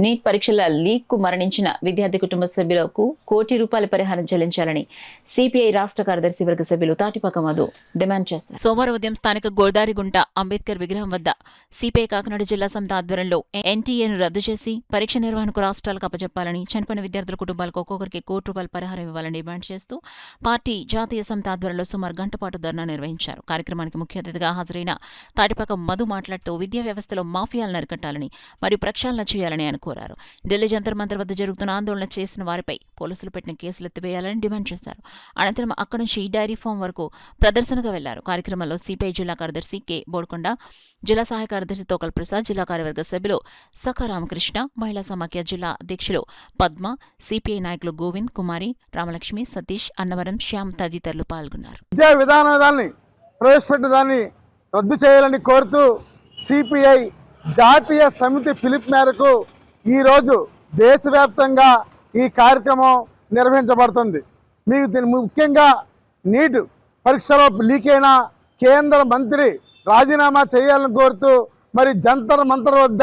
Neat పరీక్షల leak కు మరణించిన విద్యార్థి కుటుంబ సభ్యులకు ₹1 కోటి పరిహారం చెల్లించాలని సిపిఐ రాష్ట్ర కార్యదర్శి వర్గ సభ్యులు తాటిపాక మధు డిమాండ్ చేశారు. సోమవారం ఉదయం స్థానిక గోదారిగుంట అంబేద్కర్ విగ్రహం వద్ద సిపిఐ కాకినాడ జిల్లా సమితి ఆధ్వర్యంలో ఎన్టీఏను రద్దు చేసి పరీక్ష నిర్వహణకు రాష్ట్రాలకు అప్పచెప్పాలని, చనిపోయిన విద్యార్థుల కుటుంబాలకు ఒక్కొక్కరికి ₹1 కోటి పరిహారం ఇవ్వాలని డిమాండ్ చేస్తూ పార్టీ జాతీయ సమితి ఆధ్వర్యంలో సుమారు గంట పాటు ధర్నా నిర్వహించారు. కార్యక్రమానికి ముఖ్య అతిథిగా హాజరైన తాటిపాక మధు మాట్లాడుతూ విద్యా వ్యవస్థలో మాఫియాలను అరికట్టాలని మరియు ప్రక్షాళన చేయాలని ఆయన కోరారు. ఢిల్లీ జంతర్ మంతర్ వద్ద జరుగుతున్న ఆందోళన చేసిన వారిపై పోలీసులు పెట్టిన కేసులు ఎత్తివేయాలని డిమాండ్ చేశారు. అనంతరం అక్కడి నుంచి డైరీ ఫామ్ వరకు ప్రదర్శనగా వెళ్లారు. కార్యక్రమంలో సిపిఐ జిల్లా కార్యదర్శి కె బోడ్కొండ, జిల్లా సహాయ కార్యదర్శి తోకల్ ప్రసాద్, జిల్లా కార్యవర్గ సభ్యులు సఖ రామకృష్ణ, మహిళా సమాఖ్య జిల్లా అధ్యక్షులు పద్మ, సిపిఐ నాయకులు గోవింద్, కుమారి, రామలక్ష్మి, సతీష్, అన్నవరం, శ్యామ్ తదితరులు పాల్గొన్నారు. విద్యా విధానాన్ని ప్రవేశపెట్టిన దాన్ని రద్దు చేయాలని కోరుతూ సిపిఐ జాతీయ సమితి పిలుపు మేరకు ఈరోజు దేశవ్యాప్తంగా ఈ కార్యక్రమం నిర్వహించబడుతుంది. మీకు దీని ముఖ్యంగా నీట్ పరీక్షలో లీక్ అయిన కేంద్ర మంత్రి రాజీనామా చేయాలని కోరుతూ మరి జంతర్ మంతర్ వద్ద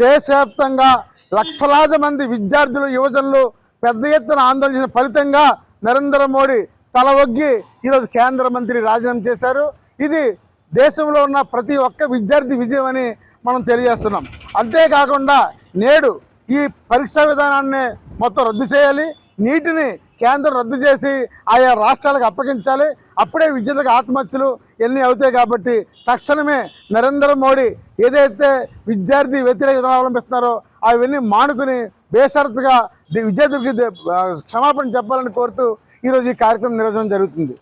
దేశవ్యాప్తంగా లక్షలాది మంది విద్యార్థులు, యువజనులు పెద్ద ఎత్తున ఆందోళన చేసిన ఫలితంగా నరేంద్ర మోడీ తల ఒగ్గి ఈరోజు కేంద్ర మంత్రి రాజీనామా చేశారు. ఇది దేశంలో ఉన్న ప్రతి ఒక్క విద్యార్థి విజయం అని మనం తెలియజేస్తున్నాం. అంతేకాకుండా నేడు ఈ పరీక్షా విధానాన్ని మొత్తం రద్దు చేయాలి, నీటిని కేంద్రం రద్దు చేసి ఆయా రాష్ట్రాలకు అప్పగించాలి. అప్పుడే విద్యార్థులకు ఆత్మహత్యలు ఎన్ని అవుతాయి. కాబట్టి తక్షణమే నరేంద్ర మోడీ ఏదైతే విద్యార్థి వ్యతిరేక విధానం అవలంబిస్తున్నారో అవన్నీ మానుకుని బేషరతుగా విద్యార్థులకి క్షమాపణ చెప్పాలని కోరుతూ ఈరోజు ఈ కార్యక్రమం నిర్వహించడం జరుగుతుంది.